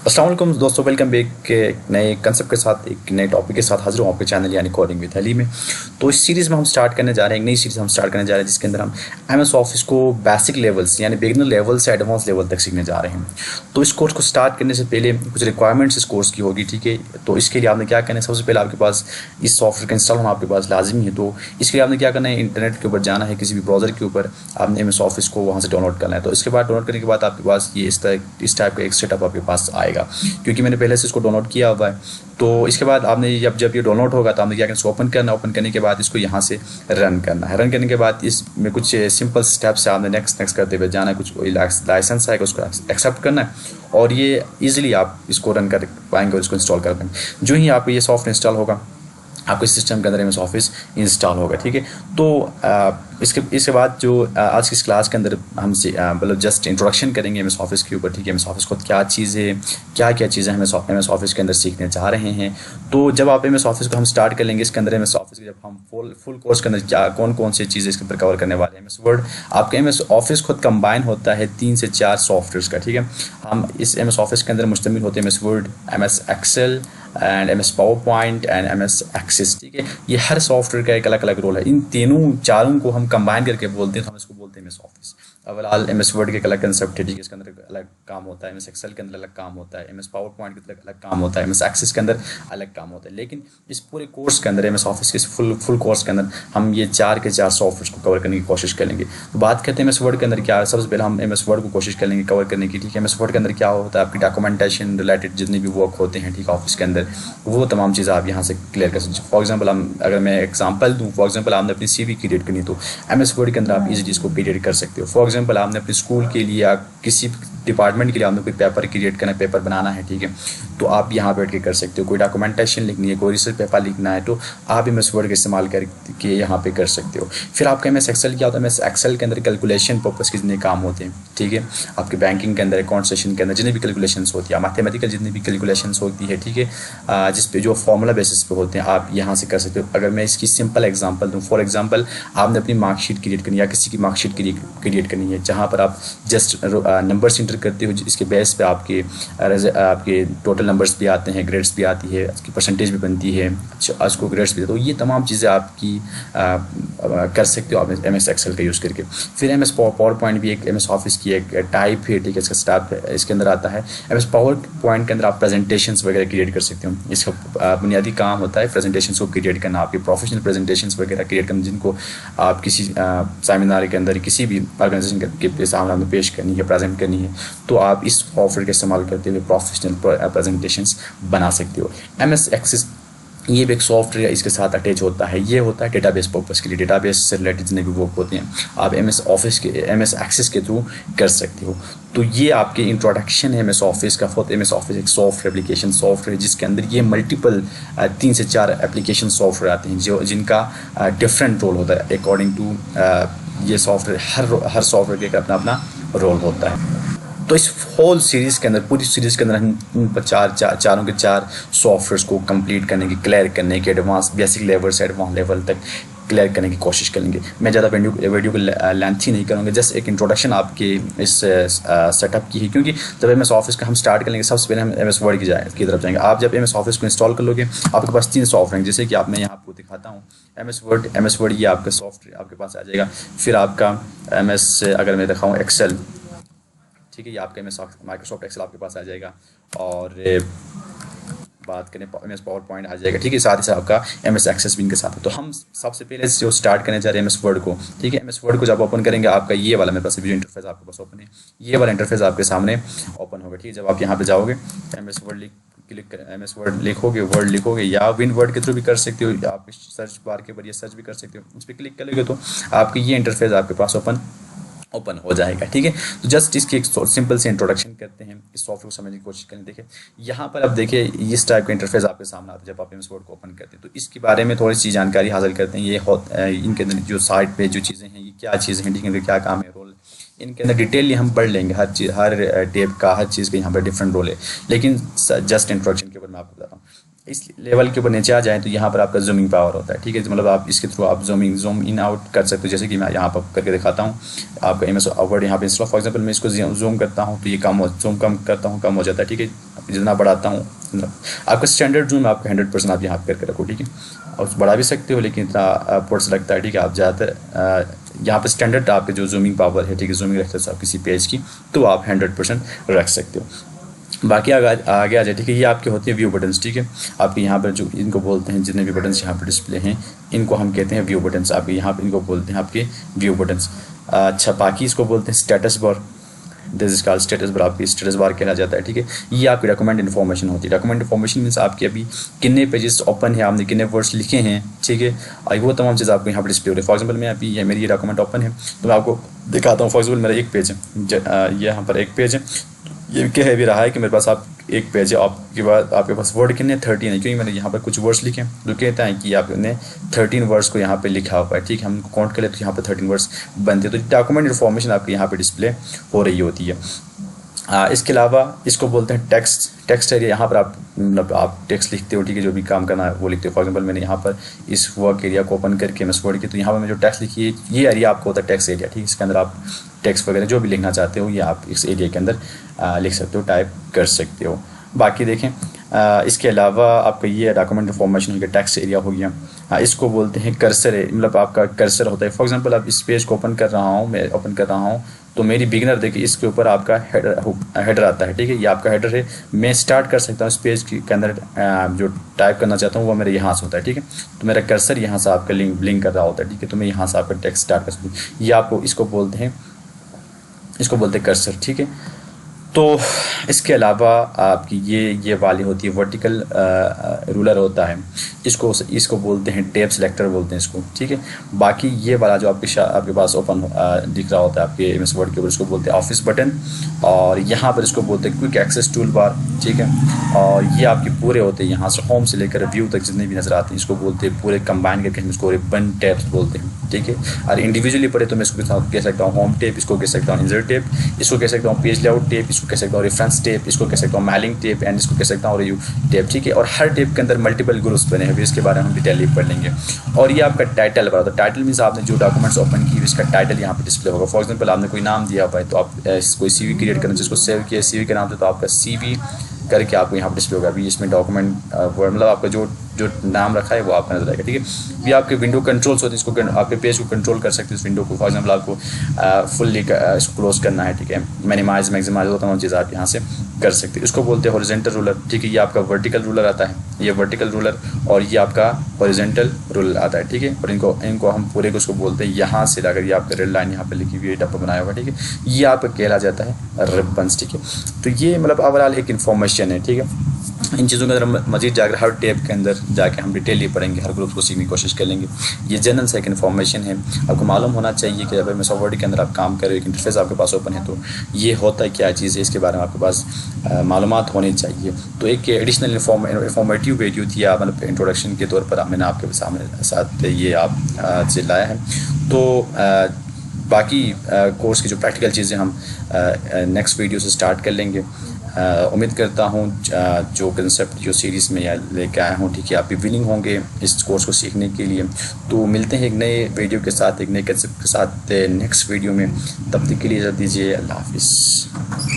अस्सलाम वालेकुम दोस्तों, वेलकम बैक के एक नए कंसेप्ट के साथ, एक नए टॉपिक के साथ हाजिर हूँ आपके चैनल यानी कोडिंग विद अली में। तो इस सीरीज़ में हम स्टार्ट करने जा रहे हैं, एक नई सीरीज़ हम स्टार्ट करने जा रहे हैं जिसके अंदर हम एमएस ऑफिस को बेसिक लेवल्स यानी बिगिनर लेवल से एडवांस लेवल तक सीखने जा रहे हैं। तो इस कोर्स को स्टार्ट करने से पहले कुछ रिक्वायरमेंट्स इस कोर्स की होगी, ठीक है। तो इसके लिए आपने क्या करना है, सबसे पहले आपके पास इस सॉफ्टवेयर का इंस्टॉल होना आपके पास लाजमी है। तो इसके लिए आपने क्या करना है, इंटरनेट के ऊपर जाना है, किसी भी ब्राउज़र के ऊपर आपने एमएस ऑफिस को वहाँ से डाउनलोड करना है। तो इसके बाद डाउनलोड करने के बाद आपके पास ये इस टाइप का एक सेटअप आपके पास आएगा, क्योंकि मैंने पहले से इसको डाउनलोड किया हुआ है। तो इसके बाद आपने जब ये डाउनलोड होगा तो आपने क्या करना है, ओपन करना। ओपन करने के बाद इसको यहाँ से रन करना है। रन करने के बाद इसमें कुछ सिंपल स्टेप्स है, आपने नेक्स्ट करते हुए जाना है। कुछ लाइसेंस है उसको एक्सेप्ट करना है और ये इजीली आप इसको रन कर पाएंगे और इसको इंस्टॉल कर पाएंगे। जो ही आप ये सॉफ्टवेयर इंस्टॉल होगा आपके सिस्टम के अंदर एमएस ऑफिस इंस्टॉल होगा, ठीक है। तो इसके बाद जो आज की इस क्लास के अंदर हम मतलब जस्ट इंट्रोडक्शन करेंगे एमएस ऑफिस के ऊपर, ठीक है। एमएस ऑफिस को क्या चीज़ है, क्या क्या चीज़ें हम एमएस ऑफिस के अंदर सीखने जा रहे हैं। तो जब आप एमएस ऑफिस को हम स्टार्ट कर लेंगे, इसके अंदर एमएस ऑफिस के जब हम फुल कोर्स के अंदर क्या कौन कौन सी चीज़ें इसके ऊपर कवर करने वाले हैं। एमएस वर्ड, आपका एमएस ऑफिस खुद कंबाइन होता है 3 से 4 सॉफ्टवेयर्स का, ठीक है। हम इस एमएस ऑफिस के अंदर मुश्तमिल होते हैं MS Word, MS Excel and MS PowerPoint and MS Access, ठीक है। ये हर सॉफ्टवेयर का एक अलग अलग रोल है। इन चारों को हम कंबाइन करके बोलते हैं, तो हम इसको बोलते हैं एमएस ऑफिस। अवलाल एमएस वर्ड के एक अलग कंसेप्ट है, ठीक है, इसके अंदर अलग काम होता है। एमएस एक्सेल के अंदर अलग काम होता है, एमएस पावर पॉइंट के अंदर अलग काम होता है, एमएस एक्सेस के अंदर अलग काम होता है। लेकिन इस पूरे कोर्स के अंदर, एमएस ऑफिस के फुल कोर्स के अंदर हम ये 4 के 4 सॉफ्टवेयर को कवर करने की कोशिश करेंगे। तो बात करते हैं एमएस वर्ड के अंदर क्या है। सबसे पहले हम एमएस वर्ड को कोशिश करेंगे कवर करने की, ठीक है। एमएस वर्ड के अंदर क्या होता है, आपकी डॉक्यूमेंटेशन रिलेटेड जितने भी वर्क होते हैं, ठीक है, ऑफिस के अंदर, वो तमाम चीज़ें आप यहाँ से क्लियर कर सकते हैं। फॉर एग्जाम्पल अगर मैं एग्जाम्पल दूँ, फॉर एग्जाम्पल आपने अपनी सीवी क्रिएट करनी, तो एमएस वर्ड के अंदर आप इजीली इसको क्रिएट कर सकते हो। फॉर एग्जाम्पल आपने अपने स्कूल के लिए या किसी डिपार्टमेंट के लिए आपने कोई पेपर क्रिएट करना है, पेपर बनाना है, ठीक है, तो आप यहाँ बैठ के कर सकते हो। कोई डॉक्यूमेंटेशन लिखनी है, कोई रिसर्च पेपर लिखना है, तो आप एमएस वर्ड का इस्तेमाल करके यहाँ पे कर सकते हो। फिर आपका एमएस एक्सेल क्या होता है, एमएस एक्सेल के अंदर कैलकुलेशन पर्पस के जितने काम होते हैं, ठीक है, आपके बैंकिंग के अंदर, अकाउंट सेशन के अंदर जितने भी कैलकुलेशंस होती है, मैथमेटिकल जितनी भी कैलकुलेशंस होती है, ठीक है, जिस पे जो फॉर्मूला बेसिस पे होते हैं, आप यहाँ से कर सकते हो। अगर मैं इसकी सिंपल एग्जांपल दूँ, फॉर एग्जांपल आपने अपनी मार्कशीट क्रिएट करनी है या किसी की मार्कशीट क्रिएट करनी है, जहाँ पर आप जस्ट नंबर्स इंटर करते हो, इसके बेस पे आपके टोटल नंबर्स भी आते हैं, ग्रेड्स भी आती है, इसकी परसेंटेज भी बनती है, अच्छा उसको ग्रेड्स भी। तो ये तमाम चीज़ें आपकी कर सकते हो आप एमएस एक्सेल का यूज़ करके। फिर एमएस पावर पॉइंट भी एक एमएस ऑफिस की एक टाइप है, ठीक है, इसका स्टाफ इसके अंदर आता है। एमएस पावर पॉइंट के अंदर आप प्रेजेंटेशंस वगैरह क्रिएट कर सकते हो। इसका बुनियादी काम होता है प्रेजेंटेशंस को क्रिएट करना, आपके प्रोफेशनल प्रेजेंटेशंस वगैरह क्रिएट करना, जिनको आप किसी सेमिनार के अंदर किसी भी ऑर्गेनाइजेशन के सामने आपने पेश करनी है, प्रेजेंट करनी है, तो आप इस सॉफ्टवेयर का इस्तेमाल करते हुए प्रोफेशनल प्रेजेंटेशंस बना सकते हो। एमएस एक्सेस ये भी एक सॉफ्टवेयर इसके साथ अटैच होता है। ये होता है डेटाबेस पर्पस के लिए, डेटाबेस से रिलेटेड जितने भी वर्क होते हैं आप एमएस एक्सेस के थ्रू कर सकते हो। तो ये आपके इंट्रोडक्शन है एमएस ऑफिस का। एमएस ऑफिस एक सॉफ्टवेयर एप्लीकेशन सॉफ्टवेयर जिसके अंदर ये मल्टीपल 3 से 4 एप्लीकेशन सॉफ्टवेयर आते हैं जिनका डिफरेंट रोल होता है अकॉर्डिंग टू ये सॉफ्टवेयर। हर सॉफ्टवेयर का अपना अपना रोल होता है। तो इस होल सीरीज़ के अंदर, पूरी सीरीज़ के अंदर हम चारों के 4 सॉफ्टवेयर्स को कंप्लीट करने की, क्लियर करने की, एडवांस बेसिक लेवल से एडवांस लेवल तक क्लियर करने की कोशिश करेंगे। मैं ज़्यादा वीडियो को लेंथी नहीं करूँगा, जस्ट एक इंट्रोडक्शन आपके इस सेटअप की है, क्योंकि जब एमएस ऑफिस का हम स्टार्ट करेंगे सबसे पहले हम एमएस वर्ड की तरफ जाएंगे। आप जब एमएस ऑफिस को इंस्टॉल कर लोगे आपके पास 3 सॉफ्टवेयर, जैसे कि आप मैं यहाँ आपको दिखाता हूँ। एमएस वर्ड ये आपका सॉफ्टवेयर आपके पास आ जाएगा। फिर आपका एमएस, अगर मैं दिखाऊँ एक्सेल, ठीक है, ये आपका माइक्रोसॉफ्ट एक्सेल आपके पास आ जाएगा। और बात करें एमएस पावर पॉइंट आ जाएगा, ठीक है, साथ ही साथ आपका एमएस एक्सेस भी इनके साथ है। तो हम सबसे पहले जो स्टार्ट करने जा रहे हैं एमएस वर्ड को, ठीक है। एमएस वर्ड को जब ओपन करेंगे आपका ये वाला, मेरे पास जो इंटरफेस आपके पास ओपन है, ये वाला इंटरफेस आपके सामने ओपन होगा, ठीक है। जब आप यहाँ पे जाओगे एमएस वर्ड क्लिक कर एमएस वर्ड लिखोगे या विन वर्ड के थ्रू भी कर सकते हो, आप सर्च बार के जरिए सर्च भी कर सकते हो। उस पर क्लिक करोगे तो आपकी ये इंटरफेस आपके पास ओपन हो जाएगा, ठीक है। तो जस्ट इसकी एक सिंपल से इंट्रोडक्शन करते हैं, इस सॉफ्टवेयर को समझने की कोशिश करें। देखिए यहाँ पर अब देखिए इस टाइप का इंटरफेस आपके सामने आता है जब आप एमएस वर्ड को ओपन करते हैं। तो इसके बारे में थोड़ी सी जानकारी हासिल करते हैं। ये इनके अंदर जो साइट पे जो चीज़ें हैं, ये क्या चीज़ें हैं, इनके क्या काम है, रोल, इनके अंदर डिटेल हम पढ़ लेंगे। हर टैब का, हर चीज़ का यहाँ पर डिफरेंट रोल है, लेकिन जस्ट इंट्रोडक्शन के ऊपर मैं आपको बताता हूँ। इस लेवल के ऊपर नीचे आ जाएँ तो यहाँ पर आपका जूमिंग पावर होता है, ठीक है। मतलब आप इसके थ्रू आप जूम इन आउट कर सकते हो, जैसे कि मैं यहाँ पर करके दिखाता हूँ आपका MS वर्ड यहाँ पे इंस्टॉल। फॉर एग्जांपल मैं इसको जूम करता हूँ तो ये जूम कम करता हूँ, कम हो जाता है, ठीक है। जितना बढ़ाता हूँ आपका स्टैंडर्ड जूम आपका 100% आप यहाँ पर करके रखो, ठीक है। और बढ़ा भी सकते हो लेकिन इतना पुर्स लगता है, ठीक है। आप ज़्यादातर यहाँ पर स्टैंडर्ड आपके जो जूमिंग पावर है, ठीक है, जूमिंग रखते हो आप किसी पेज की, तो आप 100% रख सकते हो। बाकी आगे आ जाए, ठीक है। ये आपके होते हैं व्यू बटन्स, ठीक है। आपके यहाँ पर जो इनको बोलते हैं, जितने भी बटन्स यहाँ पर डिस्प्ले हैं इनको हम कहते हैं व्यू बटन्स। आपके यहाँ पर इनको बोलते हैं आपके व्यू बटन्स। अच्छा, बाकी इसको बोलते हैं status bar. This is called status bar, आपकी स्टेटस बार कहला जाता है, ठीक है। ये आपकी डॉक्यूमेंट इन्फॉर्मेशन होती है। डॉक्यूमेंट इन्फॉर्मेशन मीन्स आपके अभी कितने पेजेस ओपन है, आपने कितने वर्ड्स लिखे हैं, ठीक है। और वो तमाम चीज़ आपको यहाँ पर डिस्प्ले हो रही है। फॉर एग्जाम्पल मैं अभी मेरी ये डॉक्यूमेंट ओपन है तो मैं आपको दिखाता हूँ। फॉर एग्जाम्पल मेरा एक पेज है, ये यहाँ पर एक पेज है। ये कह भी रहा है कि मेरे पास आप एक पेज है, आपके पास वर्ड कितने 13 है, क्योंकि मैंने यहाँ पर कुछ वर्ड्स लिखे हैं जो कहता है कि आपने 13 वर्ड्स को यहाँ पे लिखा हुआ है, ठीक है। हम काउंट कर ले तो यहाँ पे 13 वर्ड्स बनते हैं। तो डॉक्यूमेंट इन्फॉर्मेशन आपके यहाँ पे डिस्प्ले हो रही होती है। इसके अलावा इसको बोलते हैं टेक्स्ट एरिया। यहाँ पर आप मतलब आप टेक्स्ट लिखते हो, ठीक है, जो भी काम करना है वो लिखते हो। फॉर एग्जांपल मैंने यहाँ पर इस वर्क एरिया को ओपन करके MS वर्ड की, तो यहाँ पर मैं जो टेक्स्ट लिखी है ये एरिया आपको होता है टेक्स्ट एरिया, ठीक है। इसके अंदर आप टेक्स्ट वगैरह जो भी लिखना चाहते हो ये आप इस एरिया के अंदर लिख सकते हो, टाइप कर सकते हो। बाकी देखें इसके अलावा आपका ये डॉक्यूमेंट इन्फॉर्मेशन हो गया, टेक्स्ट एरिया हो गया। इसको बोलते हैं कर्सर है, मतलब आपका कर्सर होता है। फॉर एग्जांपल अब इस पेज को ओपन कर रहा हूँ, मैं ओपन कर रहा हूँ तो मेरी बिगिनर देखिए इसके ऊपर आपका हेडर आता है, ठीक है। ये आपका हेडर है। मैं स्टार्ट कर सकता हूँ इस पेज के अंदर जो टाइप करना चाहता हूँ वो मेरे यहाँ से होता है, ठीक है। तो मेरा कर्सर यहाँ से आपका ब्लिंक कर रहा होता है, ठीक है। तो मैं यहाँ से आपका टेक्स्ट स्टार्ट कर सकता हूँ। ये आपको इसको बोलते हैं कर्सर, ठीक है। तो इसके अलावा आपकी ये वाली होती है वर्टिकल रूलर होता है, इसको बोलते हैं टैब सेलेक्टर बोलते हैं इसको, ठीक है। बाकी ये वाला जो आपके पास ओपन दिख रहा होता है आपके MS वर्ड के ऊपर, इसको बोलते हैं ऑफिस बटन। और यहाँ पर इसको बोलते हैं क्विक एक्सेस टूल बार, ठीक है। और ये आपके पूरे होते हैं यहाँ से होम से लेकर व्यू तक जितने भी नज़र आते हैं इसको बोलते हैं पूरे कंबाइन करके हम इसको रिबन टैब्स बोलते हैं, ठीक है। और इंडिविजुअली पढ़े तो मैं इसको कह सकता हूँ होम टैब, इसको कह सकता हूँ इंसर्ट टैब, इसको कह सकता हूँ पेज लेआउट टैब, इसको कह सकता हूँ रेफरेंस टैब, इसको कह सकता हूँ मेलिंग टैब, एंड इसको कह सकता हूँ रिव्यू टैब, ठीक है। और हर टैब के अंदर मल्टीपल ग्रुप्स बने हैं, इसके बारे में हम डिटेल पढ़ लेंगे। और ये आपका टाइटल बार होता है। टाइटल मीन्स आपने जो डॉक्यूमेंट्स ओपन की इसका टाइटल यहाँ पे डिस्प्ले होगा। फॉर एग्जांपल आपने कोई नाम दिया हुआ है तो आप कोई CV क्रिएट करना, जिसको सेव किया CV के नाम से, तो आपका CV करके आपको यहाँ पर डिस्प्ले होगा। अभी इसमें डॉक्यूमेंट मतलब आपका जो नाम रखा है वो आपका नजर आएगा, ठीक है। ये आपके विंडो कंट्रोल्स होते हैं, इसको आपके पेज को कंट्रोल कर सकते हैं इस विंडो को। फॉर एग्जांपल आपको फुल्ली इसको क्लोज करना है, ठीक है, मिनिमाइज मैक्सिमाइज वो तमाम चीज़ आप यहाँ से कर सकते हैं। इसको बोलते हैं हॉरिजॉन्टल रूलर, ठीक है। ये आपका वर्टिकल रूलर आता है, ये वर्टिकल रूलर, और ये आपका हॉरिजॉन्टल रूलर आता है, ठीक है। और इनको हम पूरे को उसको बोलते हैं यहाँ से लाकर ये आपका रेड लाइन यहाँ पर लिखी हुई है, डब्बा बनाया हुआ, ठीक है। ये आपका कहला जाता है रिबन्स, ठीक है। तो ये मतलब ओवरऑल एक इन्फॉर्मेशन है, ठीक है। इन चीज़ों के अंदर मजीद जाकर हर टैब के अंदर जाके हम डिटेल पढ़ेंगे, हर ग्रुप को सीखने की कोशिश करेंगे। ये जनरल से एक इन्फॉर्मेशन है, आपको मालूम होना चाहिए कि अगर मैं सॉफ्टवेयर के अंदर आप काम कर रहे हो, एक इंटरफेस आपके पास ओपन है तो ये होता है क्या चीज़ है, इसके बारे में आपके पास मालूमात होनी चाहिए। तो एक एडिशनल इन्फॉर्मेटिव वीडियो थी, मतलब इंट्रोडक्शन के तौर पर मैंने आपके साथ ये आप से लाया है। तो बाकी कोर्स की जो प्रैक्टिकल चीज़ें हम नेक्स्ट वीडियो से स्टार्ट कर लेंगे। उम्मीद करता हूँ जो कंसेप्ट जो सीरीज़ में लेके आया हूँ, ठीक है, आप भी विनिंग होंगे इस कोर्स को सीखने के लिए। तो मिलते हैं एक नए वीडियो के साथ, एक नए कंसेप्ट के साथ नेक्स्ट वीडियो में। तब तक के लिए इजाज़त दीजिए, अल्लाह हाफिज़।